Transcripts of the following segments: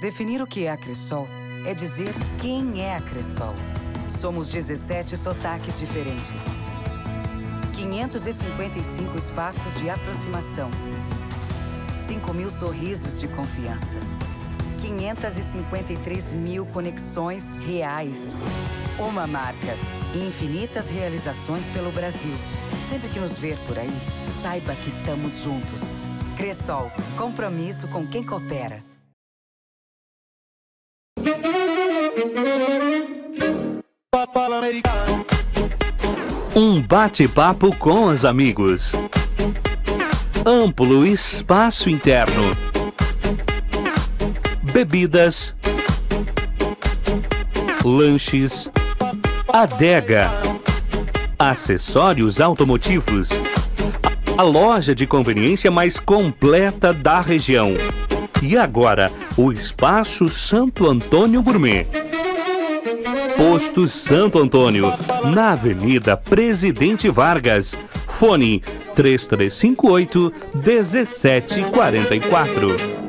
Definir o que é a Cressol é dizer quem é a Cressol. Somos 17 sotaques diferentes. 555 espaços de aproximação. 5.000 sorrisos de confiança. 553 mil conexões reais. Uma marca e infinitas realizações pelo Brasil. Sempre que nos ver por aí, saiba que estamos juntos. Cressol, compromisso com quem coopera. Um bate-papo com os amigos. Amplo espaço interno. Bebidas. Lanches. Adega. Acessórios automotivos. A loja de conveniência mais completa da região. E agora, o Espaço Santo Antônio Gourmet. Posto Santo Antônio, na Avenida Presidente Vargas. Fone 3358-1744.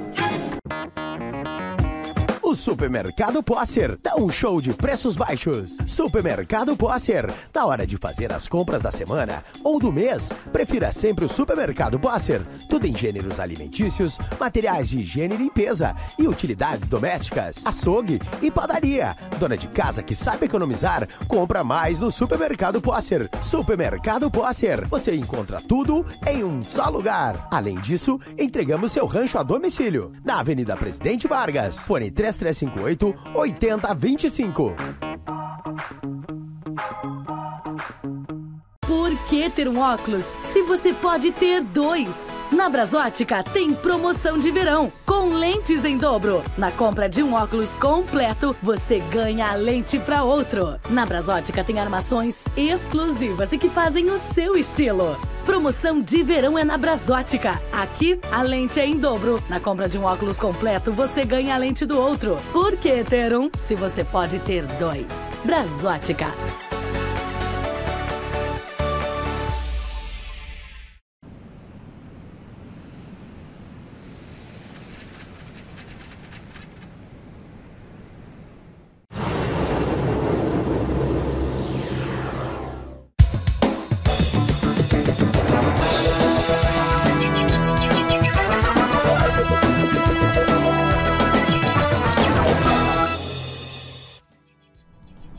O Supermercado Posser dá um show de preços baixos. Supermercado Posser, na hora de fazer as compras da semana ou do mês, prefira sempre o Supermercado Posser. Tudo em gêneros alimentícios, materiais de higiene e limpeza e utilidades domésticas, açougue e padaria. Dona de casa que sabe economizar, compra mais no Supermercado Posser. Supermercado Posser, você encontra tudo em um só lugar. Além disso, entregamos seu rancho a domicílio. Na Avenida Presidente Vargas, fone 3358-8025. Por que ter um óculos se você pode ter dois? Na Brasótica tem promoção de verão, com lentes em dobro. Na compra de um óculos completo, você ganha a lente para outro. Na Brasótica tem armações exclusivas e que fazem o seu estilo. Promoção de verão é na Brasótica. Aqui, a lente é em dobro. Na compra de um óculos completo, você ganha a lente do outro. Por que ter um se você pode ter dois? Brasótica.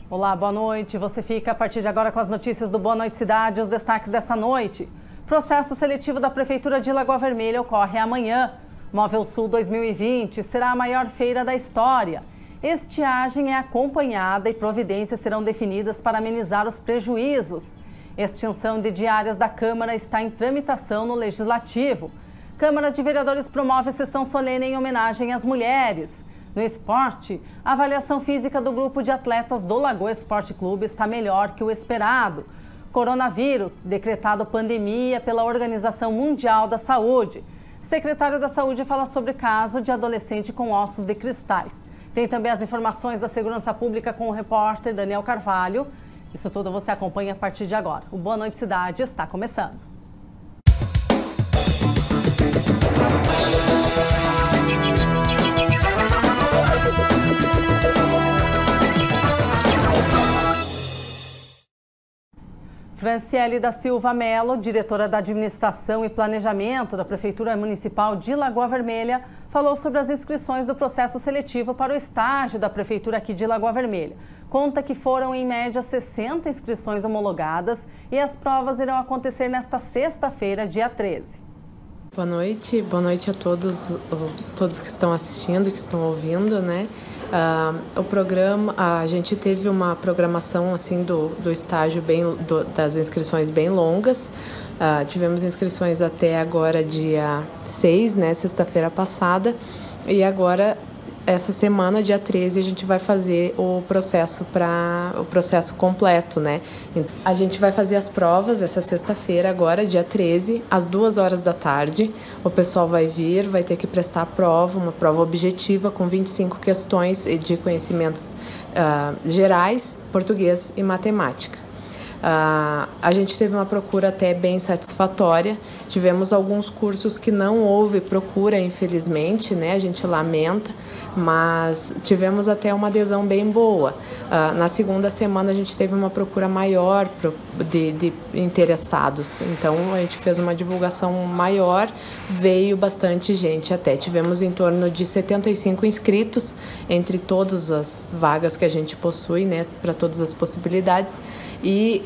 Olá, boa noite. Você fica a partir de agora com as notícias do Boa Noite Cidade e os destaques dessa noite. Processo seletivo da Prefeitura de Lagoa Vermelha ocorre amanhã. Móvel Sul 2020 será a maior feira da história. Estiagem é acompanhada e providências serão definidas para amenizar os prejuízos. Extinção de diárias da Câmara está em tramitação no Legislativo. Câmara de Vereadores promove sessão solene em homenagem às mulheres. No esporte, a avaliação física do grupo de atletas do Lagoa Esporte Clube está melhor que o esperado. Coronavírus, decretado pandemia pela Organização Mundial da Saúde. Secretário da Saúde fala sobre caso de adolescente com ossos de cristais. Tem também as informações da segurança pública com o repórter Daniel Carvalho. Isso tudo você acompanha a partir de agora. O Boa Noite Cidade está começando. Franciele da Silva Melo, diretora da Administração e Planejamento da Prefeitura Municipal de Lagoa Vermelha, falou sobre as inscrições do processo seletivo para o estágio da Prefeitura aqui de Lagoa Vermelha. Conta que foram, em média, 60 inscrições homologadas e as provas irão acontecer nesta sexta-feira, dia 13. Boa noite a todos que estão assistindo, que estão ouvindo, né? O programa, a gente teve uma programação assim do estágio das inscrições bem longas. Tivemos inscrições até agora dia 6, né, sexta-feira passada, e agora essa semana, dia 13, a gente vai fazer o processo completo, né? A gente vai fazer as provas essa sexta-feira, agora, dia 13, às 2 horas da tarde. O pessoal vai vir, vai ter que prestar a prova, uma prova objetiva com 25 questões de conhecimentos gerais, português e matemática. A gente teve uma procura até bem satisfatória. Tivemos alguns cursos que não houve procura, infelizmente, né? A gente lamenta, mas tivemos até uma adesão bem boa. Na segunda semana a gente teve uma procura maior de interessados, então a gente fez uma divulgação maior, veio bastante gente até. Tivemos em torno de 75 inscritos entre todas as vagas que a gente possui, né, para todas as possibilidades, e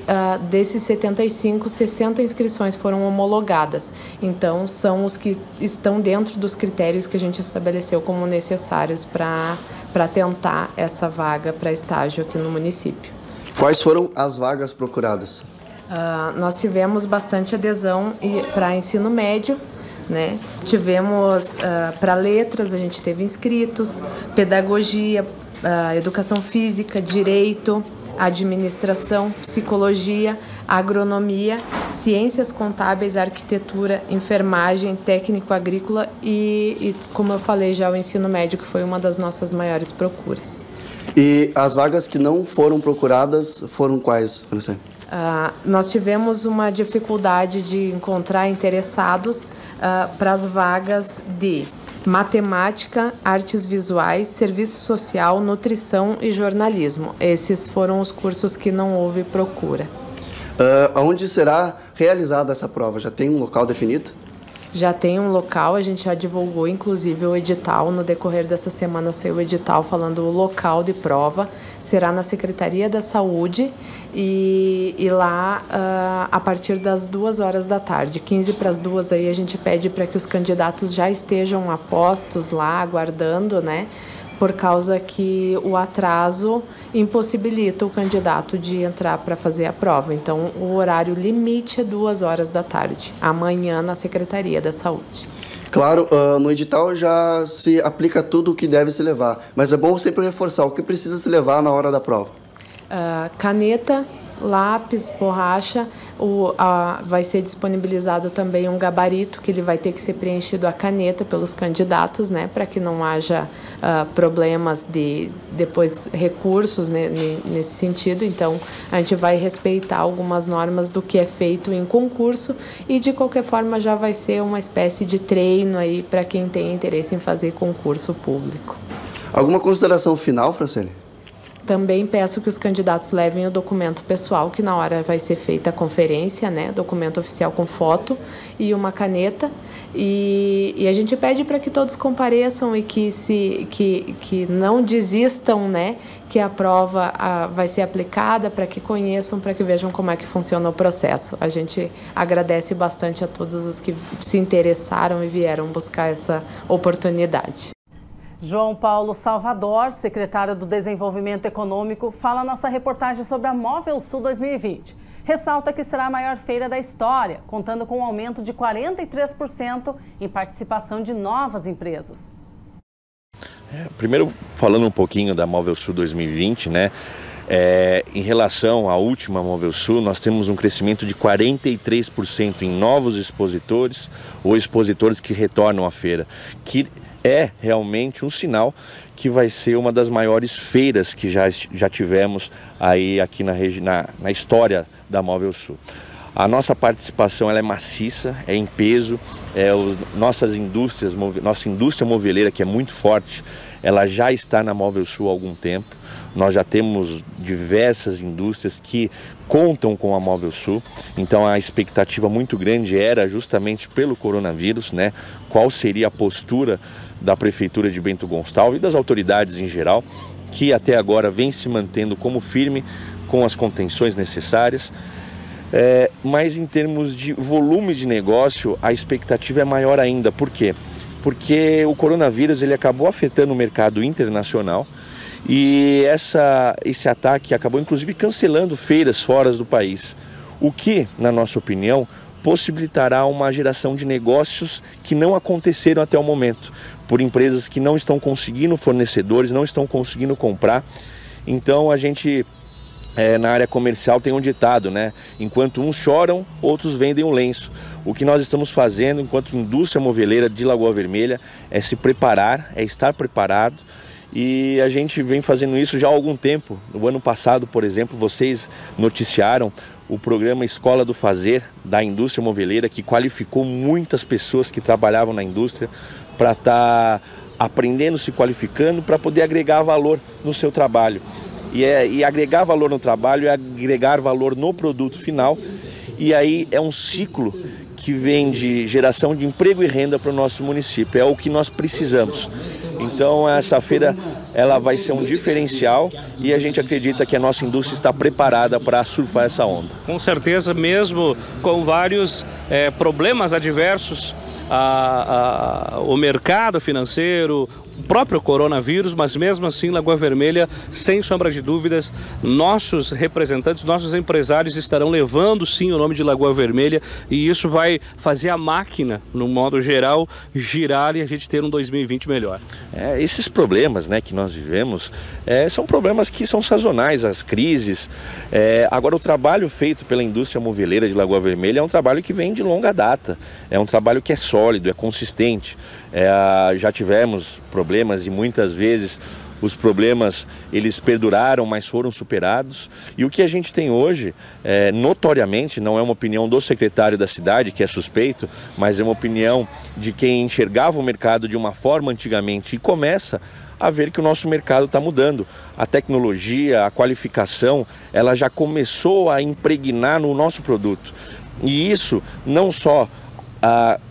desses 75, 60 inscrições foram homologadas. Então, são os que estão dentro dos critérios que a gente estabeleceu como necessários para tentar essa vaga para estágio aqui no município. Quais foram as vagas procuradas? Nós tivemos bastante adesão para ensino médio, né? Tivemos para letras, a gente teve inscritos, pedagogia, educação física, direito, administração, psicologia, agronomia, ciências contábeis, arquitetura, enfermagem, técnico agrícola e, como eu falei já, o ensino médio, que foi uma das nossas maiores procuras. E as vagas que não foram procuradas foram quais, Francine? Nós tivemos uma dificuldade de encontrar interessados para as vagas de matemática, artes visuais, serviço social, nutrição e jornalismo. Esses foram os cursos que não houve procura. Onde será realizada essa prova? Já tem um local definido? Já tem um local, a gente já divulgou inclusive o edital. No decorrer dessa semana saiu o edital falando o local de prova. Será na Secretaria da Saúde e lá a partir das 2 horas da tarde, 15 para as 2, aí a gente pede para que os candidatos já estejam a postos lá, aguardando, né? Por causa que o atraso impossibilita o candidato de entrar para fazer a prova. Então, o horário limite é 2 horas da tarde, amanhã na Secretaria da Saúde. Claro, no edital já se aplica tudo o que deve se levar, mas é bom sempre reforçar o que precisa se levar na hora da prova. Caneta, lápis, borracha, vai ser disponibilizado também um gabarito que ele vai ter que ser preenchido a caneta pelos candidatos, né, para que não haja problemas de depois recursos, né, nesse sentido. Então, a gente vai respeitar algumas normas do que é feito em concurso e, de qualquer forma, já vai ser uma espécie de treino aí para quem tem interesse em fazer concurso público. Alguma consideração final, Francine? Também peço que os candidatos levem o documento pessoal, que na hora vai ser feita a conferência, né? Documento oficial com foto e uma caneta. E a gente pede para que todos compareçam e que não desistam, né? Que a prova vai ser aplicada, para que conheçam, para que vejam como é que funciona o processo. A gente agradece bastante a todos os que se interessaram e vieram buscar essa oportunidade. João Paulo Salvador, secretário do Desenvolvimento Econômico, fala nossa reportagem sobre a Móvel Sul 2020. Ressalta que será a maior feira da história, contando com um aumento de 43% em participação de novas empresas. Primeiro, falando um pouquinho da Móvel Sul 2020, né? Em relação à última Móvel Sul, nós temos um crescimento de 43% em novos expositores ou expositores que retornam à feira, que é realmente um sinal que vai ser uma das maiores feiras que já tivemos aí aqui na história da Móvel Sul. A nossa participação ela é maciça, é em peso, nossa indústria moveleira, que é muito forte, ela já está na Móvel Sul há algum tempo. Nós já temos diversas indústrias que contam com a Móvel Sul, então a expectativa muito grande era justamente pelo coronavírus, né? Qual seria a postura da Prefeitura de Bento Gonçalves e das autoridades em geral, que até agora vem se mantendo como firme com as contenções necessárias. Mas em termos de volume de negócio, a expectativa é maior ainda. Por quê? Porque o coronavírus ele acabou afetando o mercado internacional e esse ataque acabou inclusive cancelando feiras fora do país, o que, na nossa opinião, possibilitará uma geração de negócios que não aconteceram até o momento, por empresas que não estão conseguindo fornecedores, não estão conseguindo comprar. Então a gente, na área comercial, tem um ditado, né? Enquanto uns choram, outros vendem o lenço. O que nós estamos fazendo enquanto indústria moveleira de Lagoa Vermelha é se preparar, é estar preparado. E a gente vem fazendo isso já há algum tempo. No ano passado, por exemplo, vocês noticiaram o programa Escola do Fazer da indústria moveleira, que qualificou muitas pessoas que trabalhavam na indústria para estar aprendendo, se qualificando para poder agregar valor no seu trabalho. E agregar valor no trabalho é agregar valor no produto final, e aí é um ciclo que vem de geração de emprego e renda para o nosso município, é o que nós precisamos. Então essa feira ela vai ser um diferencial e a gente acredita que a nossa indústria está preparada para surfar essa onda. Com certeza, mesmo com vários problemas adversos, o mercado financeiro, o próprio coronavírus, mas mesmo assim Lagoa Vermelha, sem sombra de dúvidas, nossos representantes, nossos empresários estarão levando sim o nome de Lagoa Vermelha, e isso vai fazer a máquina, no modo geral, girar e a gente ter um 2020 melhor. Esses problemas, né, que nós vivemos são problemas que são sazonais, as crises. Agora o trabalho feito pela indústria moveleira de Lagoa Vermelha é um trabalho que vem de longa data, é um trabalho que é sólido, é consistente. Já tivemos problemas e muitas vezes os problemas eles perduraram, mas foram superados. E o que a gente tem hoje, notoriamente, não é uma opinião do secretário da cidade, que é suspeito, mas é uma opinião de quem enxergava o mercado de uma forma antigamente e começa a ver que o nosso mercado está mudando. A tecnologia, a qualificação, ela já começou a impregnar no nosso produto. E isso não só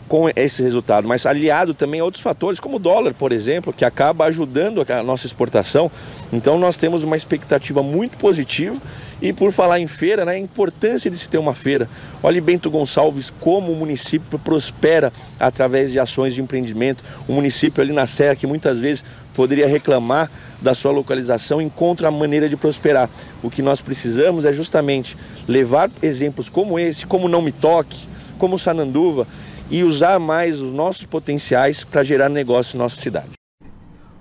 com esse resultado, mas aliado também a outros fatores, como o dólar, por exemplo, que acaba ajudando a nossa exportação. Então nós temos uma expectativa muito positiva. E por falar em feira, né, a importância de se ter uma feira. Olha Bento Gonçalves, como o município prospera através de ações de empreendimento. O município ali na Serra, que muitas vezes poderia reclamar da sua localização, encontra a maneira de prosperar. O que nós precisamos é justamente levar exemplos como esse, como Não Me Toque, como Sananduva, e usar mais os nossos potenciais para gerar negócio na nossa cidade.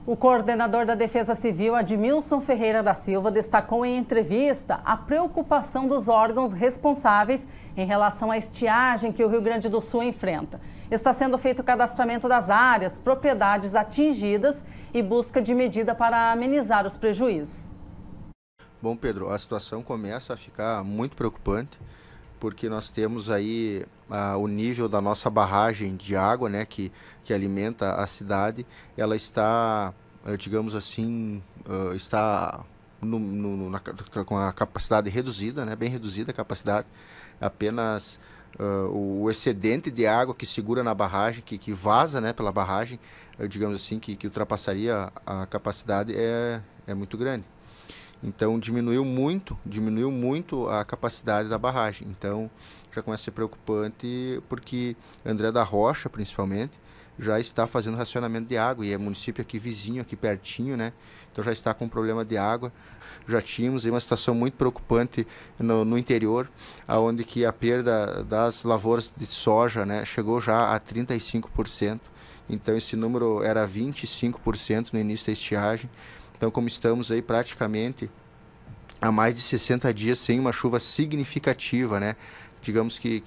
O coordenador da Defesa Civil, Admilson Ferreira da Silva, destacou em entrevista a preocupação dos órgãos responsáveis em relação à estiagem que o Rio Grande do Sul enfrenta. Está sendo feito o cadastramento das áreas, propriedades atingidas e busca de medida para amenizar os prejuízos. Bom, Pedro, a situação começa a ficar muito preocupante, porque nós temos aí o nível da nossa barragem de água, né, que alimenta a cidade, ela está, digamos assim, está com a capacidade reduzida, né, bem reduzida a capacidade, apenas o excedente de água que segura na barragem, que vaza, né, pela barragem, digamos assim, que ultrapassaria a capacidade é muito grande. Então diminuiu muito a capacidade da barragem. Então já começa a ser preocupante, porque André da Rocha, principalmente, já está fazendo racionamento de água, e é município aqui vizinho, aqui pertinho, né? Então já está com problema de água. Já tínhamos aí uma situação muito preocupante no interior, onde que a perda das lavouras de soja, né, chegou já a 35%. Então esse número era 25% no início da estiagem. Então, como estamos aí praticamente há mais de 60 dias sem uma chuva significativa, né? Digamos que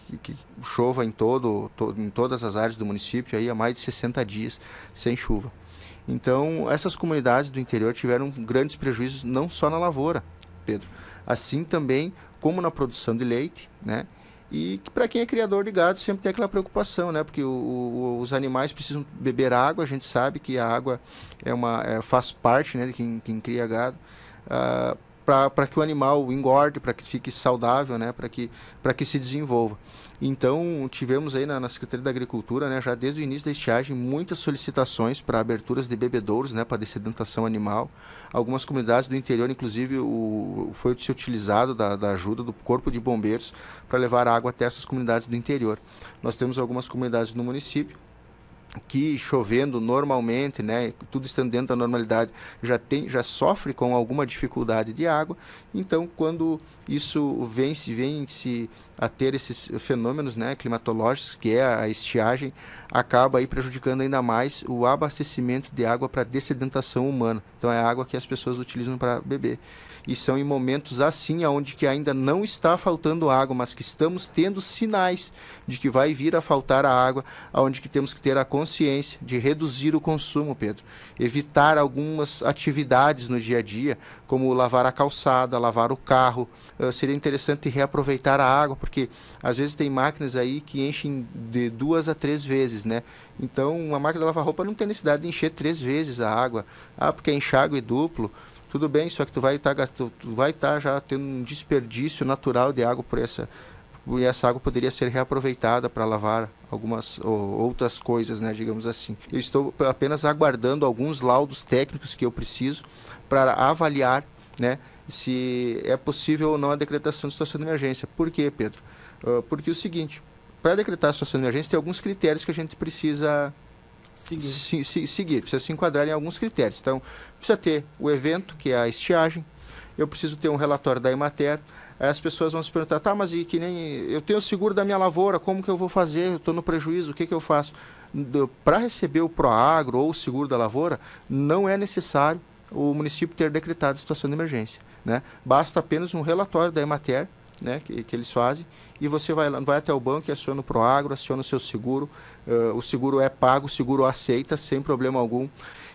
chova em todas as áreas do município aí há mais de 60 dias sem chuva. Então, essas comunidades do interior tiveram grandes prejuízos, não só na lavoura, Pedro, assim também como na produção de leite, né? E para quem é criador de gado sempre tem aquela preocupação, né? Porque os animais precisam beber água, a gente sabe que a água faz parte, né, de quem cria gado, para que o animal engorde, para que fique saudável, né, para que se desenvolva. Então tivemos aí na Secretaria da Agricultura, né, já desde o início da estiagem, muitas solicitações para aberturas de bebedouros, né, para dessedentação animal. Algumas comunidades do interior, inclusive, foi se utilizado da ajuda do Corpo de Bombeiros para levar água até essas comunidades do interior. Nós temos algumas comunidades no município que, chovendo normalmente, né, tudo estando dentro da normalidade, já sofre com alguma dificuldade de água. Então, quando isso vem-se a ter esses fenômenos, né, climatológicos, que é a estiagem, acaba aí prejudicando ainda mais o abastecimento de água para dessedentação humana. Então, é a água que as pessoas utilizam para beber. E são em momentos assim, onde que ainda não está faltando água, mas que estamos tendo sinais de que vai vir a faltar a água, onde que temos que ter a consciência consciência de reduzir o consumo, Pedro. Evitar algumas atividades no dia a dia, como lavar a calçada, lavar o carro. Seria interessante reaproveitar a água, porque às vezes tem máquinas aí que enchem de 2 a 3 vezes, né? Então, uma máquina de lavar roupa não tem necessidade de encher 3 vezes a água. Porque é enxágue duplo. Tudo bem, só que tu vai estar já tendo um desperdício natural de água e essa água poderia ser reaproveitada para lavar algumas outras coisas, né, digamos assim. Eu estou apenas aguardando alguns laudos técnicos que eu preciso para avaliar, né, se é possível ou não a decretação de situação de emergência. Por quê, Pedro? Porque é o seguinte, para decretar a situação de emergência tem alguns critérios que a gente precisa seguir, precisa se enquadrar em alguns critérios. Então, precisa ter o evento, que é a estiagem, eu preciso ter um relatório da Emater. Aí as pessoas vão se perguntar, tá, mas que nem eu tenho o seguro da minha lavoura, como que eu vou fazer? Eu estou no prejuízo, o que eu faço? Para receber o Proagro ou o seguro da lavoura, não é necessário o município ter decretado a situação de emergência, né? Basta apenas um relatório da Emater, né, que eles fazem, e você vai até o banco e aciona o Proagro, aciona o seu seguro, o seguro é pago, o seguro aceita sem problema algum.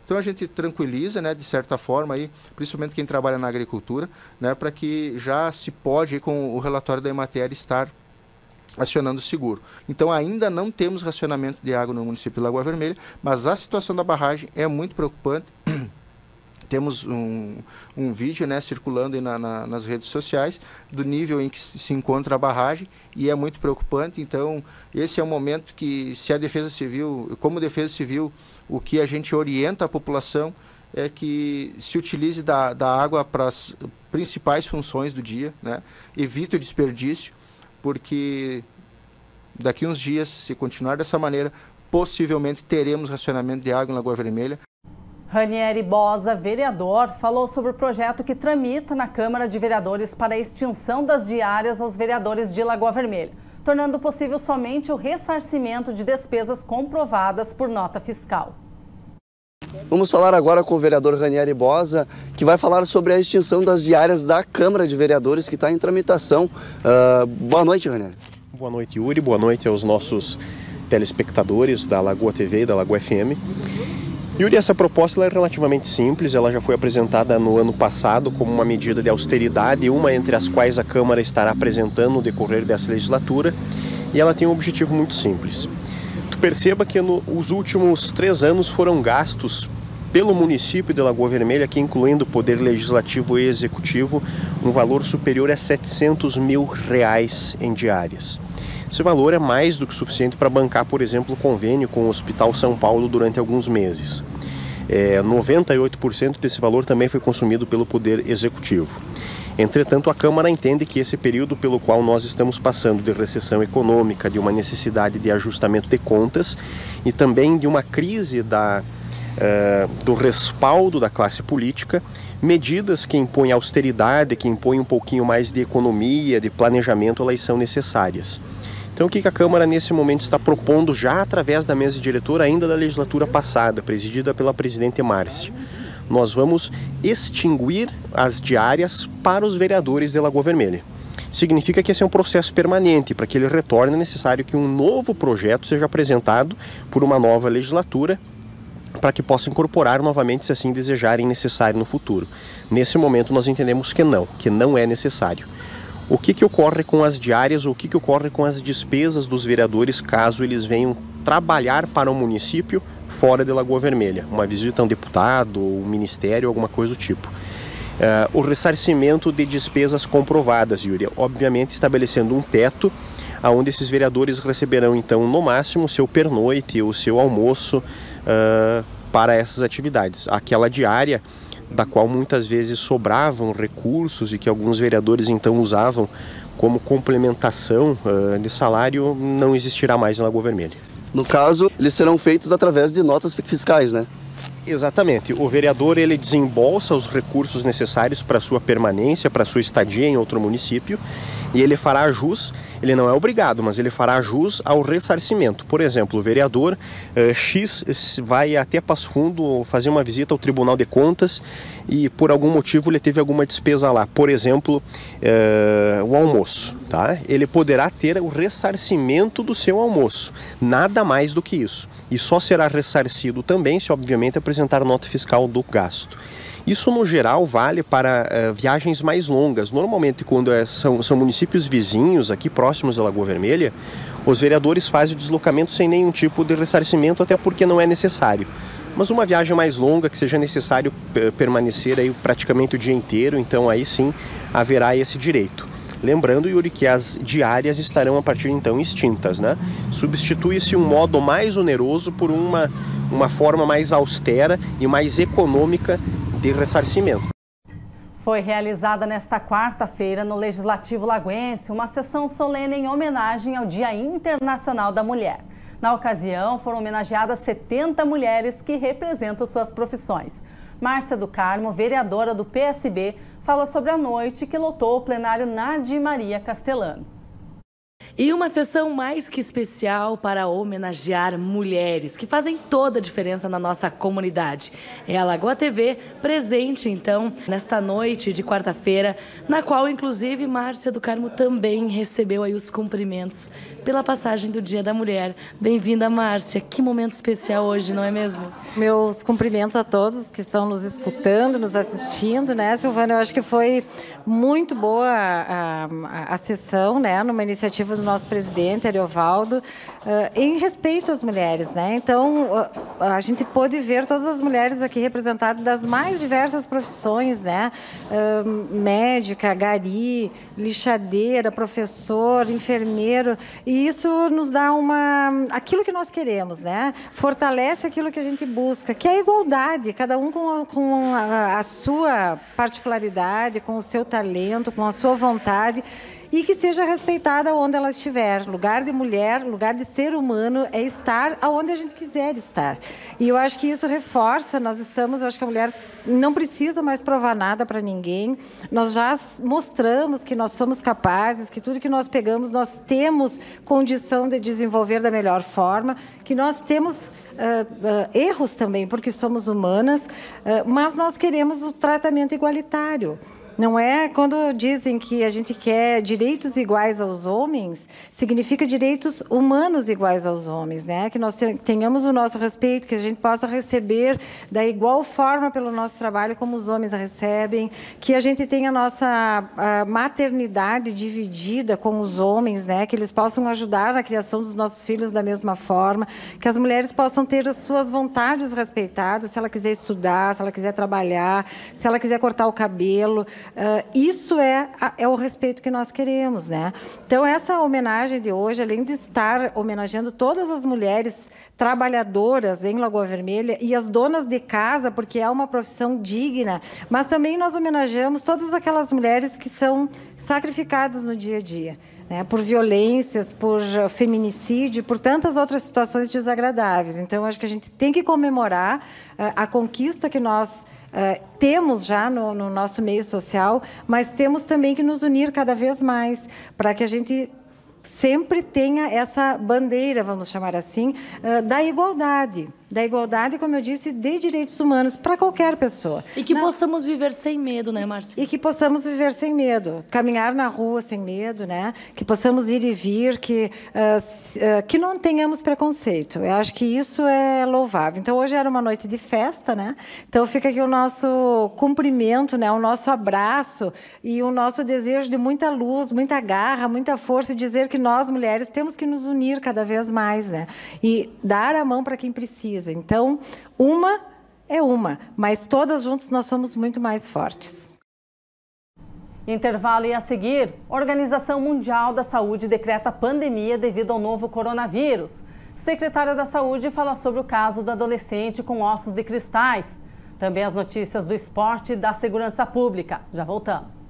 Então a gente tranquiliza, né, de certa forma, aí, principalmente quem trabalha na agricultura, né, para que já se pode, com o relatório da Emater, estar acionando o seguro. Então ainda não temos racionamento de água no município de Lagoa Vermelha, mas a situação da barragem é muito preocupante. Temos um vídeo, né, circulando aí nas redes sociais do nível em que se encontra a barragem e é muito preocupante. Então, esse é um momento que, se a Defesa Civil, como Defesa Civil, o que a gente orienta a população é que se utilize da água para as principais funções do dia, né? Evite o desperdício, porque daqui uns dias, se continuar dessa maneira, possivelmente teremos racionamento de água em Lagoa Vermelha. Ranieri Bosa, vereador, falou sobre o projeto que tramita na Câmara de Vereadores para a extinção das diárias aos vereadores de Lagoa Vermelha, tornando possível somente o ressarcimento de despesas comprovadas por nota fiscal. Vamos falar agora com o vereador Ranieri Bosa, que vai falar sobre a extinção das diárias da Câmara de Vereadores, que está em tramitação. Boa noite, Ranieri. Boa noite, Yuri. Boa noite aos nossos telespectadores da Lagoa TV e da Lagoa FM. Yuri, essa proposta ela é relativamente simples, ela já foi apresentada no ano passado como uma medida de austeridade, uma entre as quais a Câmara estará apresentando no decorrer dessa legislatura, e ela tem um objetivo muito simples. Tu perceba que os últimos 3 anos foram gastos pelo município de Lagoa Vermelha, aqui incluindo o Poder Legislativo e Executivo, um valor superior a R$700 mil em diárias. Esse valor é mais do que suficiente para bancar, por exemplo, o convênio com o Hospital São Paulo durante alguns meses. 98% desse valor também foi consumido pelo Poder Executivo. Entretanto, a Câmara entende que esse período pelo qual nós estamos passando de recessão econômica, de uma necessidade de ajustamento de contas e também de uma crise do respaldo da classe política, medidas que impõem austeridade, que impõem um pouquinho mais de economia, de planejamento, elas são necessárias. Então o que a Câmara nesse momento está propondo já através da mesa diretora ainda da legislatura passada, presidida pela presidente Márcia? Nós vamos extinguir as diárias para os vereadores de Lagoa Vermelha. Significa que esse é um processo permanente. Para que ele retorne é necessário que um novo projeto seja apresentado por uma nova legislatura para que possa incorporar novamente, se assim desejarem, necessário no futuro. Nesse momento nós entendemos que não é necessário. O que ocorre com as diárias ou o que ocorre com as despesas dos vereadores caso eles venham trabalhar para o município fora de Lagoa Vermelha? Uma visita a um deputado, um ministério, alguma coisa do tipo. O ressarcimento de despesas comprovadas, Yuri, obviamente estabelecendo um teto onde esses vereadores receberão então no máximo o seu pernoite, o seu almoço para essas atividades. Aquela diária da qual muitas vezes sobravam recursos e que alguns vereadores então usavam como complementação de salário não existirá mais em Lagoa Vermelha. No caso, eles serão feitos através de notas fiscais, né? Exatamente. O vereador ele desembolsa os recursos necessários para sua permanência, para sua estadia em outro município, E ele fará jus, ele não é obrigado, mas ele fará jus ao ressarcimento. Por exemplo, o vereador X vai até Passo Fundo fazer uma visita ao Tribunal de Contas e por algum motivo ele teve alguma despesa lá. Por exemplo, o almoço. Tá? Ele poderá ter o ressarcimento do seu almoço. Nada mais do que isso. E só será ressarcido também se, obviamente, apresentar nota fiscal do gasto. Isso, no geral, vale para viagens mais longas. Normalmente, quando são municípios vizinhos, aqui próximos da Lagoa Vermelha, os vereadores fazem o deslocamento sem nenhum tipo de ressarcimento, até porque não é necessário. Mas uma viagem mais longa, que seja necessário permanecer aí praticamente o dia inteiro, então aí sim haverá esse direito. Lembrando, Yuri, que as diárias estarão a partir de então extintas, né? Substitui-se um modo mais oneroso por uma forma mais austera e mais econômica de ressarcimento. Foi realizada nesta quarta-feira no Legislativo Lagoense uma sessão solene em homenagem ao Dia Internacional da Mulher. Na ocasião, foram homenageadas 70 mulheres que representam suas profissões. Márcia do Carmo, vereadora do PSB, fala sobre a noite que lotou o plenário Nardi Maria Castellano. E uma sessão mais que especial para homenagear mulheres que fazem toda a diferença na nossa comunidade. É a Lagoa TV presente, então, nesta noite de quarta-feira, na qual, inclusive, Márcia do Carmo também recebeu aí os cumprimentos pela passagem do Dia da Mulher. Bem-vinda, Márcia. Que momento especial hoje, não é mesmo? Meus cumprimentos a todos que estão nos escutando, nos assistindo, né, Silvana? Eu acho que foi muito boa a sessão, né, numa iniciativa do nosso presidente, Ariovaldo, em respeito às mulheres, né? Então, a gente pôde ver todas as mulheres aqui representadas das mais diversas profissões, né? Médica, gari, lixadeira, professor, enfermeiro, e isso nos dá aquilo que nós queremos, né? Fortalece aquilo que a gente busca, que é a igualdade, cada um com a sua particularidade, com o seu talento, com a sua vontade, e que seja respeitada onde ela estiver. Lugar de mulher, lugar de ser humano é estar aonde a gente quiser estar. E eu acho que isso reforça, eu acho que a mulher não precisa mais provar nada para ninguém. Nós já mostramos que nós somos capazes, que tudo que nós pegamos, nós temos condição de desenvolver da melhor forma, que nós temos erros também, porque somos humanas, mas nós queremos o tratamento igualitário. Não é quando dizem que a gente quer direitos iguais aos homens, significa direitos humanos iguais aos homens, né? Que nós tenhamos o nosso respeito, que a gente possa receber da igual forma pelo nosso trabalho como os homens recebem, que a gente tenha a nossa maternidade dividida com os homens, né? Que eles possam ajudar na criação dos nossos filhos da mesma forma, que as mulheres possam ter as suas vontades respeitadas, se ela quiser estudar, se ela quiser trabalhar, se ela quiser cortar o cabelo. Isso é o respeito que nós queremos, né? Então, essa homenagem de hoje, além de estar homenageando todas as mulheres trabalhadoras em Lagoa Vermelha e as donas de casa, porque é uma profissão digna, mas também nós homenageamos todas aquelas mulheres que são sacrificadas no dia a dia, né, por violências, por feminicídio, por tantas outras situações desagradáveis. Então, acho que a gente tem que comemorar a conquista que nós temos já no nosso meio social, mas temos também que nos unir cada vez mais para que a gente sempre tenha essa bandeira, vamos chamar assim, da igualdade. Da igualdade, como eu disse, de direitos humanos para qualquer pessoa. E que possamos viver sem medo, né, Márcia? E que possamos viver sem medo, caminhar na rua sem medo, né? Que possamos ir e vir, que não tenhamos preconceito. Eu acho que isso é louvável. Então, hoje era uma noite de festa, né? Então, fica aqui o nosso cumprimento, né? O nosso abraço e o nosso desejo de muita luz, muita garra, muita força, e dizer que nós, mulheres, temos que nos unir cada vez mais, né? E dar a mão para quem precisa. Então, uma é uma, mas todas juntas nós somos muito mais fortes. Intervalo e a seguir, Organização Mundial da Saúde decreta pandemia devido ao novo coronavírus. Secretária da Saúde fala sobre o caso do adolescente com ossos de cristais. Também as notícias do esporte e da segurança pública. Já voltamos.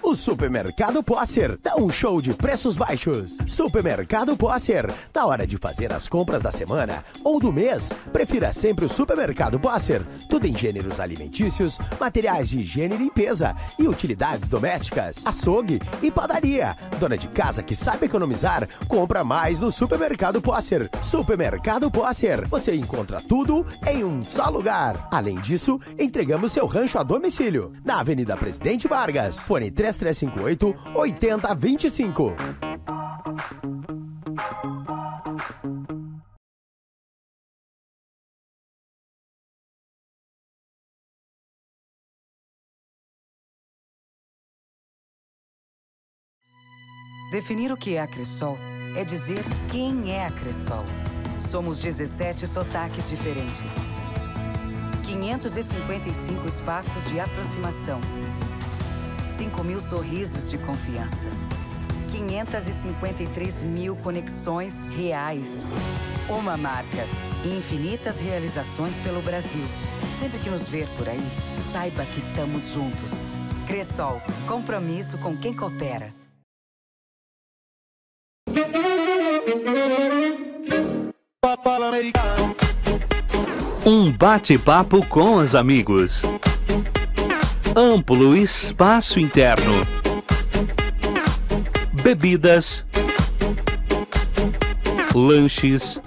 O Supermercado Posser, dá um show de preços baixos. Supermercado Posser, na hora de fazer as compras da semana ou do mês, prefira sempre o Supermercado Posser. Tudo em gêneros alimentícios, materiais de higiene e limpeza e utilidades domésticas, açougue e padaria. Dona de casa que sabe economizar, compra mais no Supermercado Posser. Supermercado Posser, você encontra tudo em um só lugar. Além disso, entregamos seu rancho a domicílio, na Avenida Presidente Vargas. Fone 3358-8025. Definir o que é a Cressol é dizer quem é a Cressol. Somos 17 sotaques diferentes. 555 espaços de aproximação. 5.000 sorrisos de confiança. 553 mil conexões reais. Uma marca e infinitas realizações pelo Brasil. Sempre que nos ver por aí, saiba que estamos juntos. Cressol, compromisso com quem coopera. Um bate-papo com os amigos. Amplo espaço interno. Bebidas. Lanches.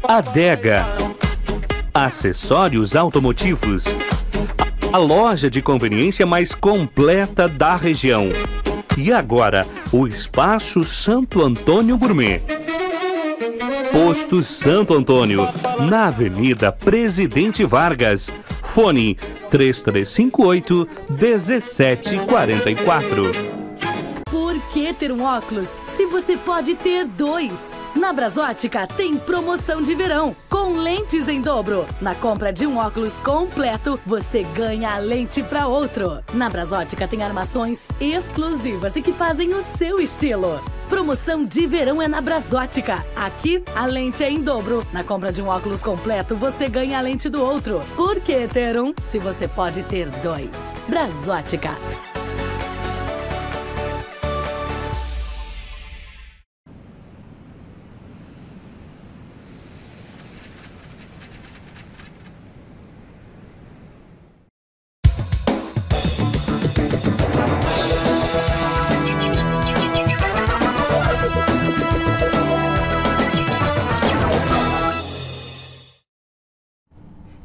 Adega. Acessórios automotivos. A loja de conveniência mais completa da região. E agora, o Espaço Santo Antônio Gourmet. Posto Santo Antônio, na Avenida Presidente Vargas. Fone 3358-1744. Por que ter um óculos se você pode ter dois? Na Brasótica tem promoção de verão, com lentes em dobro. Na compra de um óculos completo, você ganha a lente para outro. Na Brasótica tem armações exclusivas e que fazem o seu estilo. Promoção de verão é na Brasótica. Aqui, a lente é em dobro. Na compra de um óculos completo, você ganha a lente do outro. Por que ter um se você pode ter dois? Brasótica.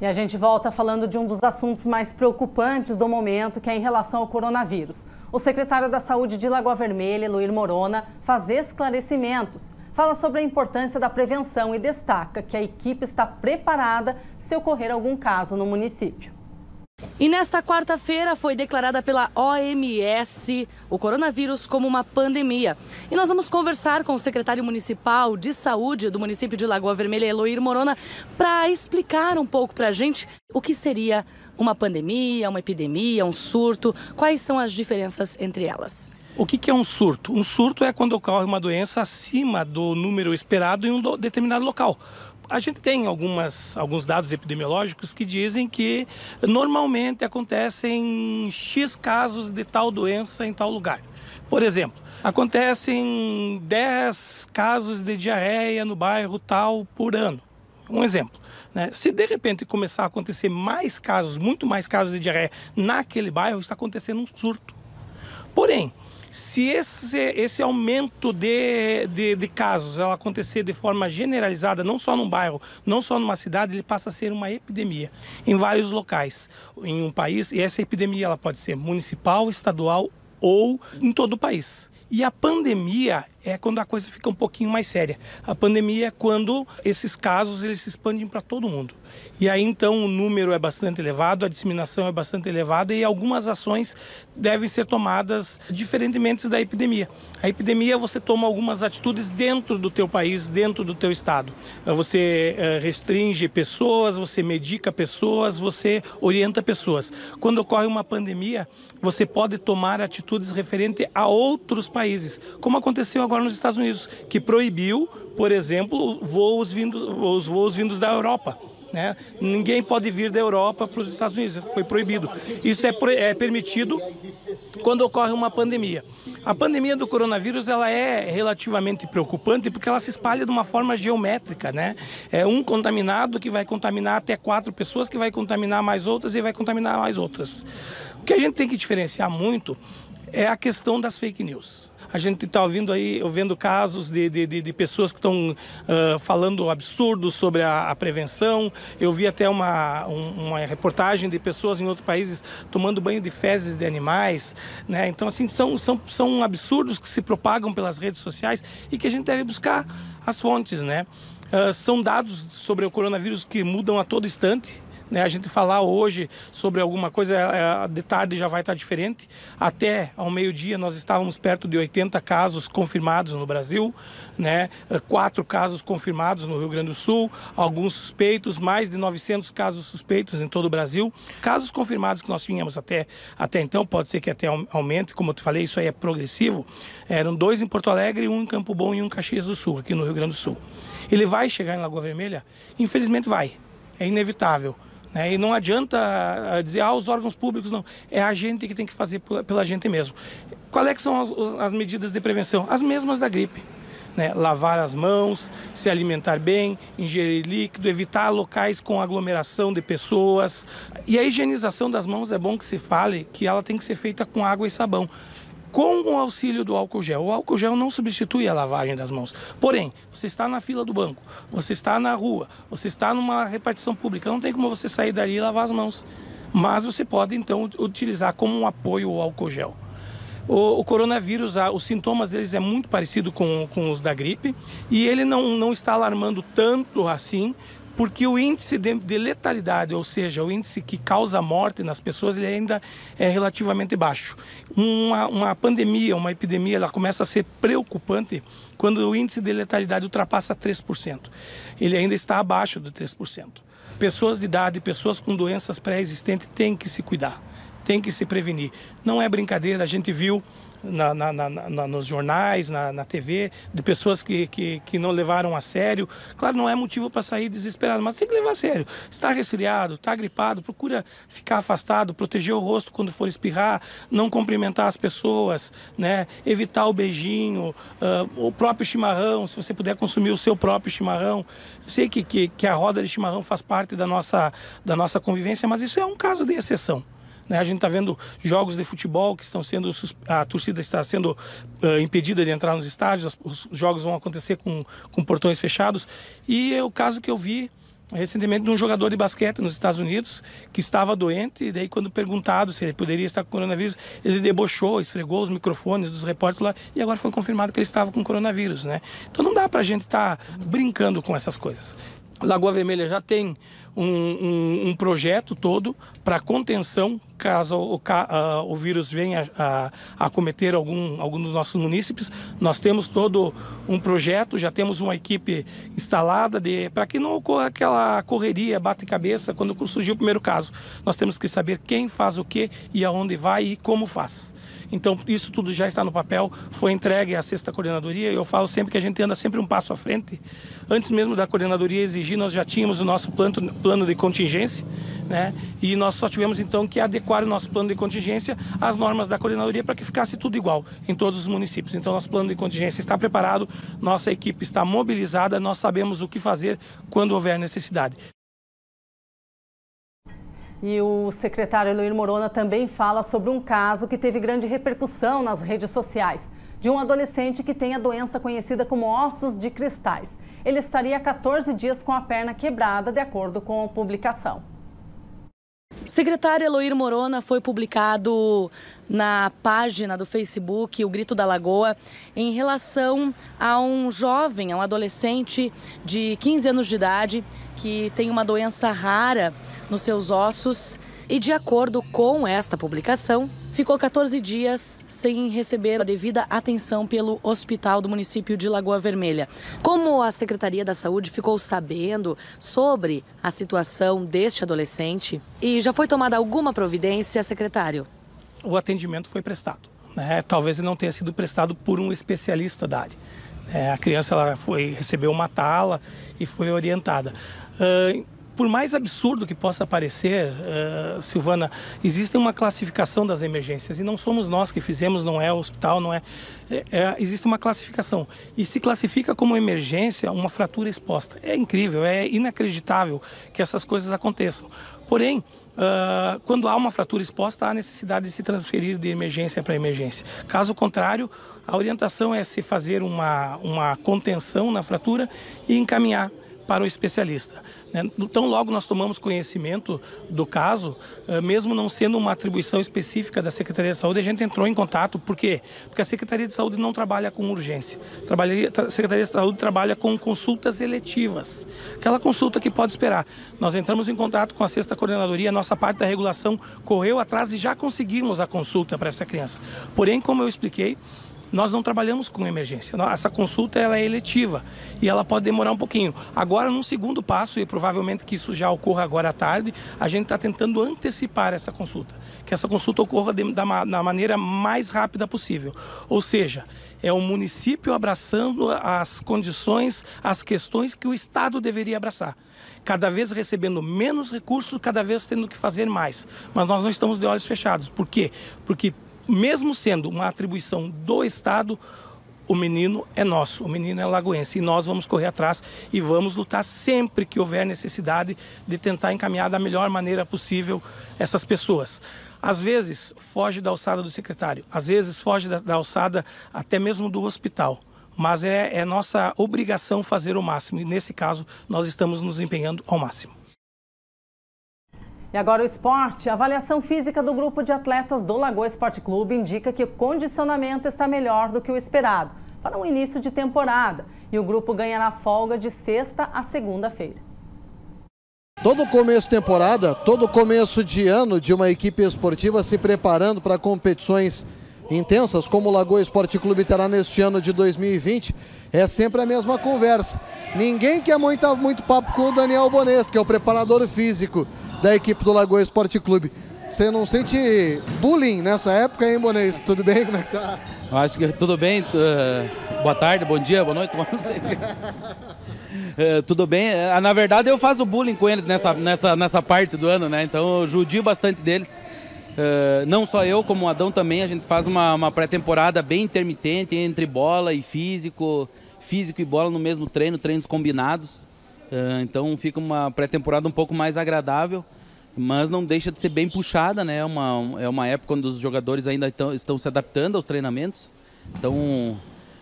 E a gente volta falando de um dos assuntos mais preocupantes do momento, que é em relação ao coronavírus. O secretário da Saúde de Lagoa Vermelha, Eloir Morona, faz esclarecimentos. Fala sobre a importância da prevenção e destaca que a equipe está preparada se ocorrer algum caso no município. E nesta quarta-feira foi declarada pela OMS o coronavírus como uma pandemia. E nós vamos conversar com o secretário municipal de saúde do município de Lagoa Vermelha, Eloir Morona, para explicar um pouco para a gente o que seria uma pandemia, uma epidemia, um surto, quais são as diferenças entre elas. O que é um surto? Um surto é quando ocorre uma doença acima do número esperado em um determinado local. A gente tem alguns dados epidemiológicos que dizem que normalmente acontecem X casos de tal doença em tal lugar. Por exemplo, acontecem 10 casos de diarreia no bairro tal por ano. Um exemplo. Né? Se de repente começar a acontecer mais casos, muito mais casos de diarreia naquele bairro, está acontecendo um surto. Porém, se esse aumento de casos ela acontecer de forma generalizada, não só num bairro, não só numa cidade, ele passa a ser uma epidemia em vários locais, em um país, e essa epidemia ela pode ser municipal, estadual ou em todo o país. E a pandemia é quando a coisa fica um pouquinho mais séria. A pandemia é quando esses casos eles se expandem para todo mundo. E aí então o número é bastante elevado, a disseminação é bastante elevada e algumas ações devem ser tomadas diferentemente da epidemia. A epidemia você toma algumas atitudes dentro do teu país, dentro do teu estado. Você restringe pessoas, você medica pessoas, você orienta pessoas. Quando ocorre uma pandemia, você pode tomar atitudes referentes a outros países, como aconteceu agora agora nos Estados Unidos, que proibiu, por exemplo, os voos vindos da Europa. Né? Ninguém pode vir da Europa para os Estados Unidos, foi proibido. Isso é permitido quando ocorre uma pandemia. A pandemia do coronavírus ela é relativamente preocupante porque ela se espalha de uma forma geométrica, né? É um contaminado que vai contaminar até 4 pessoas, que vai contaminar mais outras e vai contaminar mais outras. O que a gente tem que diferenciar muito é a questão das fake news. A gente está ouvindo casos de pessoas que estão falando absurdos sobre a prevenção. Eu vi até uma reportagem de pessoas em outros países tomando banho de fezes de animais, né? Então, assim, são absurdos que se propagam pelas redes sociais e que a gente deve buscar as fontes, né? São dados sobre o coronavírus que mudam a todo instante. A gente falar hoje sobre alguma coisa, de tarde já vai estar diferente. Até ao meio-dia nós estávamos perto de 80 casos confirmados no Brasil, né? 4 casos confirmados no Rio Grande do Sul, alguns suspeitos, mais de 900 casos suspeitos em todo o Brasil. Casos confirmados que nós tínhamos até então, pode ser que até aumente, como eu te falei, isso aí é progressivo. Eram 2 em Porto Alegre, 1 em Campo Bom e 1 em Caxias do Sul, aqui no Rio Grande do Sul. Ele vai chegar em Lagoa Vermelha? Infelizmente vai, é inevitável. E não adianta dizer, os órgãos públicos não. É a gente que tem que fazer pela gente mesmo. Qual é que são as medidas de prevenção? As mesmas da gripe. Lavar as mãos, se alimentar bem, ingerir líquido, evitar locais com aglomeração de pessoas. E a higienização das mãos é bom que se fale que ela tem que ser feita com água e sabão, com o auxílio do álcool gel. O álcool gel não substitui a lavagem das mãos. Porém, você está na fila do banco, você está na rua, você está numa repartição pública, não tem como você sair dali e lavar as mãos. Mas você pode, então, utilizar como um apoio o álcool gel. O coronavírus, os sintomas deles é muito parecido com os da gripe e ele não está alarmando tanto assim, porque o índice de letalidade, ou seja, o índice que causa morte nas pessoas, ele ainda é relativamente baixo. Uma pandemia, uma epidemia, ela começa a ser preocupante quando o índice de letalidade ultrapassa 3%. Ele ainda está abaixo de 3%. Pessoas de idade, pessoas com doenças pré-existentes têm que se cuidar, têm que se prevenir. Não é brincadeira, a gente viu nos jornais, na TV, de pessoas que não levaram a sério. Claro, não é motivo para sair desesperado, mas tem que levar a sério. Está resfriado, está gripado, procura ficar afastado, proteger o rosto quando for espirrar, não cumprimentar as pessoas, né? Evitar o beijinho, o próprio chimarrão, se você puder consumir o seu próprio chimarrão. Eu sei que a roda de chimarrão faz parte da nossa convivência, mas isso é um caso de exceção. A gente está vendo jogos de futebol que estão sendo, a torcida está sendo impedida de entrar nos estádios, os jogos vão acontecer com portões fechados. E é o caso que eu vi recentemente de um jogador de basquete nos Estados Unidos que estava doente, e daí quando perguntado se ele poderia estar com coronavírus, ele debochou, esfregou os microfones dos repórteres lá, e agora foi confirmado que ele estava com coronavírus, né? Então não dá para a gente estar brincando com essas coisas. Lagoa Vermelha já tem um projeto todo para contenção caso o vírus venha a acometer algum dos nossos munícipes. Nós temos todo um projeto, já temos uma equipe instalada para que não ocorra aquela correria, bate-cabeça quando surgiu o primeiro caso. Nós temos que saber quem faz o quê e aonde vai e como faz. Então, isso tudo já está no papel, foi entregue à 6ª Coordenadoria. Eu falo sempre que a gente anda sempre um passo à frente. Antes mesmo da Coordenadoria exigir, nós já tínhamos o nosso plano de contingência, né? E nós só tivemos, então, que adequar o nosso plano de contingência às normas da Coordenadoria para que ficasse tudo igual em todos os municípios. Então, nosso plano de contingência está preparado, nossa equipe está mobilizada, nós sabemos o que fazer quando houver necessidade. E o secretário Eloir Morona também fala sobre um caso que teve grande repercussão nas redes sociais, de um adolescente que tem a doença conhecida como ossos de cristais. Ele estaria há 14 dias com a perna quebrada, de acordo com a publicação. Secretário Eloir Morona, foi publicado na página do Facebook, o Grito da Lagoa, em relação a um jovem, a um adolescente de 15 anos de idade que tem uma doença rara nos seus ossos e, de acordo com esta publicação, ficou 14 dias sem receber a devida atenção pelo hospital do município de Lagoa Vermelha. Como a Secretaria da Saúde ficou sabendo sobre a situação deste adolescente e já foi tomada alguma providência, secretário? O atendimento foi prestado, né? Talvez ele não tenha sido prestado por um especialista da área. A criança recebeu uma tala e foi orientada. Por mais absurdo que possa parecer, Silvana, existe uma classificação das emergências e não somos nós que fizemos, não é o hospital, não é. Existe uma classificação e se classifica como emergência uma fratura exposta. É incrível, é inacreditável que essas coisas aconteçam. Porém, quando há uma fratura exposta, há necessidade de se transferir de emergência para emergência. Caso contrário, a orientação é se fazer uma contenção na fratura e encaminhar para o especialista. Então, logo nós tomamos conhecimento do caso, mesmo não sendo uma atribuição específica da Secretaria de Saúde, a gente entrou em contato. Por quê? Porque a Secretaria de Saúde não trabalha com urgência. A Secretaria de Saúde trabalha com consultas eletivas, aquela consulta que pode esperar. Nós entramos em contato com a 6ª Coordenadoria, a nossa parte da regulação correu atrás e já conseguimos a consulta para essa criança. Porém, como eu expliquei, nós não trabalhamos com emergência. Essa consulta ela é eletiva e ela pode demorar um pouquinho. Agora, num segundo passo, e provavelmente que isso já ocorra agora à tarde, a gente está tentando antecipar essa consulta. Que essa consulta ocorra da maneira mais rápida possível. Ou seja, é o município abraçando as condições, as questões que o Estado deveria abraçar. Cada vez recebendo menos recursos, cada vez tendo que fazer mais. Mas nós não estamos de olhos fechados. Por quê? Porque mesmo sendo uma atribuição do Estado, o menino é nosso, o menino é lagoense. E nós vamos correr atrás e vamos lutar sempre que houver necessidade de tentar encaminhar da melhor maneira possível essas pessoas. Às vezes foge da alçada do secretário, às vezes foge da alçada até mesmo do hospital. Mas é nossa obrigação fazer o máximo e nesse caso nós estamos nos empenhando ao máximo. E agora o esporte. A avaliação física do grupo de atletas do Lagoa Esporte Clube indica que o condicionamento está melhor do que o esperado para o início de temporada. E o grupo ganhará folga de sexta a segunda-feira. Todo começo de temporada, todo começo de ano de uma equipe esportiva se preparando para competições intensas, como o Lagoa Esporte Clube terá neste ano de 2020, é sempre a mesma conversa. Ninguém quer muito papo com o Daniel Bonês, que é o preparador físico da equipe do Lagoa Esporte Clube. Você não sente bullying nessa época, hein, Bonês? Tudo bem? Como é que tá? Eu acho que tudo bem. Boa tarde, bom dia, boa noite. Tudo bem. Na verdade, eu faço bullying com eles nessa parte do ano, né? Então, eu judio bastante deles. Não só eu, como o Adão também, a gente faz uma pré-temporada bem intermitente entre bola e físico e bola no mesmo treino, treinos combinados. Então fica uma pré-temporada um pouco mais agradável, mas não deixa de ser bem puxada, né? É uma época quando os jogadores ainda estão se adaptando aos treinamentos. Então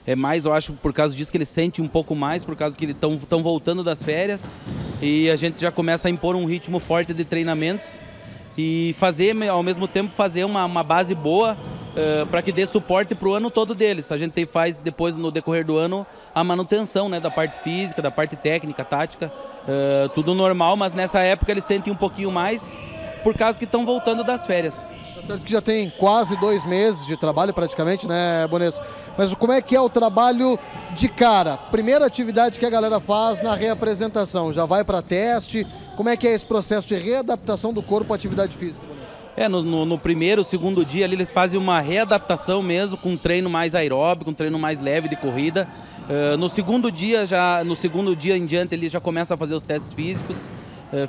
é mais, eu acho, por causa disso que eles sentem um pouco mais, por causa que eles estão voltando das férias e a gente já começa a impor um ritmo forte de treinamentos e ao mesmo tempo fazer uma base boa para que dê suporte para o ano todo deles. A gente faz depois, no decorrer do ano, a manutenção, né, da parte física, da parte técnica, tática, tudo normal, mas nessa época eles sentem um pouquinho mais por causa que estão voltando das férias. Tá certo que já tem quase 2 meses de trabalho praticamente, né, Bonês? Mas como é que é o trabalho de cara? Primeira atividade que a galera faz na reapresentação, já vai para teste? Como é que é esse processo de readaptação do corpo à atividade física? No primeiro, segundo dia ali eles fazem uma readaptação mesmo, com um treino mais aeróbico, um treino mais leve de corrida. No segundo dia em diante eles já começam a fazer os testes físicos.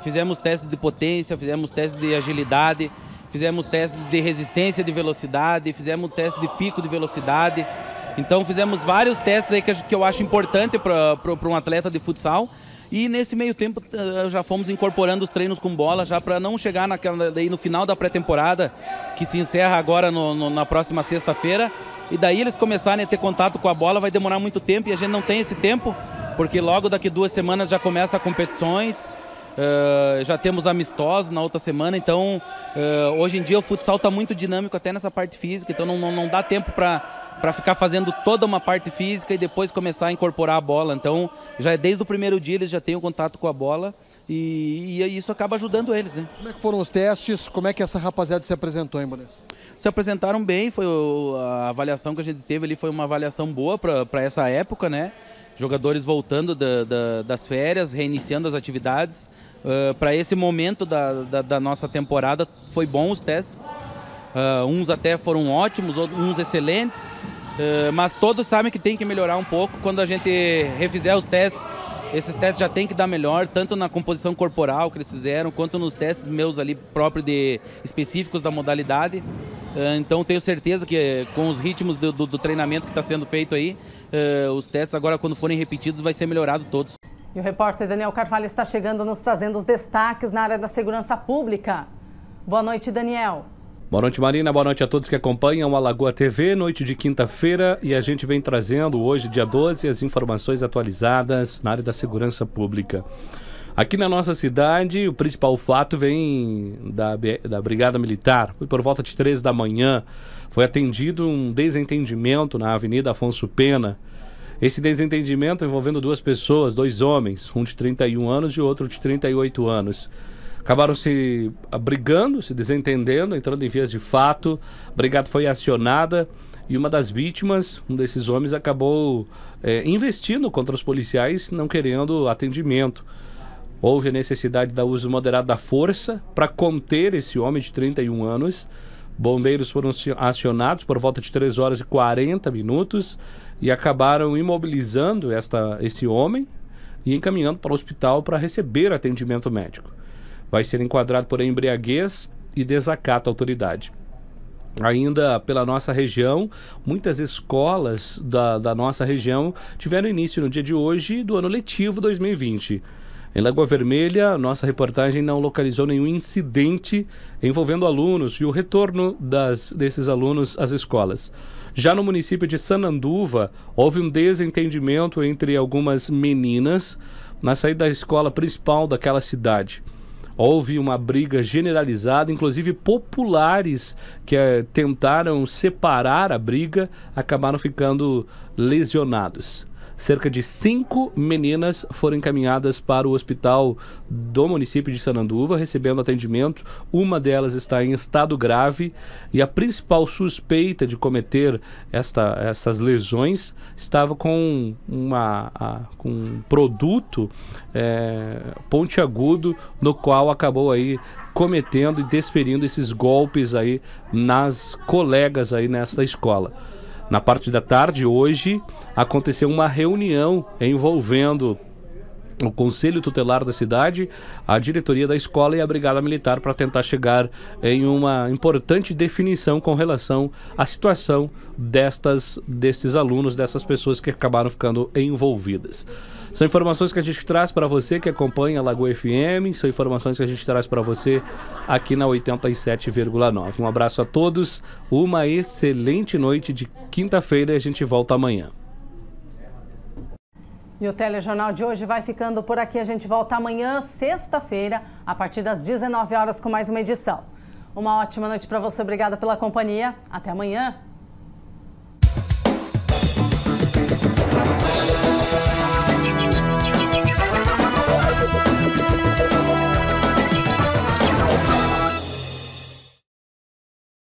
Fizemos testes de potência, fizemos testes de agilidade, fizemos testes de resistência de velocidade, fizemos teste de pico de velocidade. Então fizemos vários testes aí que eu acho importante para um atleta de futsal. E nesse meio tempo já fomos incorporando os treinos com bola, já para não chegar daí no final da pré-temporada, que se encerra agora na próxima sexta-feira. E daí eles começarem a ter contato com a bola, vai demorar muito tempo e a gente não tem esse tempo, porque logo daqui 2 semanas já começam as competições, já temos amistosos na outra semana. Então hoje em dia o futsal está muito dinâmico até nessa parte física, então não dá tempo para ficar fazendo toda uma parte física e depois começar a incorporar a bola. Então, já desde o primeiro dia eles já têm o contato com a bola e isso acaba ajudando eles, né? Como é que foram os testes? Como é que essa rapaziada se apresentou, hein, Bonês? Se apresentaram bem, a avaliação que a gente teve ali foi uma avaliação boa para essa época, né? Jogadores voltando das férias, reiniciando as atividades. Para esse momento da nossa temporada foi bom os testes. Uns até foram ótimos, uns excelentes, mas todos sabem que tem que melhorar um pouco. Quando a gente refizer os testes, esses testes já tem que dar melhor, tanto na composição corporal que eles fizeram, quanto nos testes meus ali próprios específicos da modalidade. Então tenho certeza que com os ritmos do treinamento que está sendo feito aí, os testes agora quando forem repetidos vai ser melhorado todos. E o repórter Daniel Carvalho está chegando nos trazendo os destaques na área da segurança pública. Boa noite, Daniel. Boa noite, Marina. Boa noite a todos que acompanham a Lagoa TV, noite de quinta-feira, e a gente vem trazendo hoje, dia 12, as informações atualizadas na área da segurança pública. Aqui na nossa cidade, o principal fato vem da Brigada Militar. Foi por volta de 3 da manhã, foi atendido um desentendimento na Avenida Afonso Pena. Esse desentendimento envolvendo duas pessoas, dois homens, um de 31 anos e outro de 38 anos. Acabaram se brigando, se desentendendo, entrando em vias de fato. A brigada foi acionada e uma das vítimas, um desses homens, acabou investindo contra os policiais, não querendo atendimento. Houve a necessidade do uso moderado da força para conter esse homem de 31 anos. Bombeiros foram acionados por volta de 3 horas e 40 minutos e acabaram imobilizando esse homem e encaminhando para o hospital para receber atendimento médico. Vai ser enquadrado por embriaguez e desacato à autoridade. Ainda pela nossa região, muitas escolas da nossa região tiveram início no dia de hoje do ano letivo 2020. Em Lagoa Vermelha, nossa reportagem não localizou nenhum incidente envolvendo alunos e o retorno desses alunos às escolas. Já no município de Sananduva, houve um desentendimento entre algumas meninas na saída da escola principal daquela cidade. Houve uma briga generalizada, inclusive populares que tentaram separar a briga, acabaram ficando lesionados. Cerca de 5 meninas foram encaminhadas para o hospital do município de Sananduva, recebendo atendimento. Uma delas está em estado grave e a principal suspeita de cometer essas lesões estava com um produto pontiagudo, no qual acabou aí cometendo e desferindo esses golpes aí nas colegas aí nesta escola. Na parte da tarde, hoje, aconteceu uma reunião envolvendo o Conselho Tutelar da cidade, a diretoria da escola e a Brigada Militar para tentar chegar em uma importante definição com relação à situação destes alunos, dessas pessoas que acabaram ficando envolvidas. São informações que a gente traz para você que acompanha a Lagoa FM, são informações que a gente traz para você aqui na 87,9. Um abraço a todos, uma excelente noite de quinta-feira e a gente volta amanhã. E o Telejornal de hoje vai ficando por aqui. A gente volta amanhã, sexta-feira, a partir das 19 horas com mais uma edição. Uma ótima noite para você, obrigada pela companhia. Até amanhã.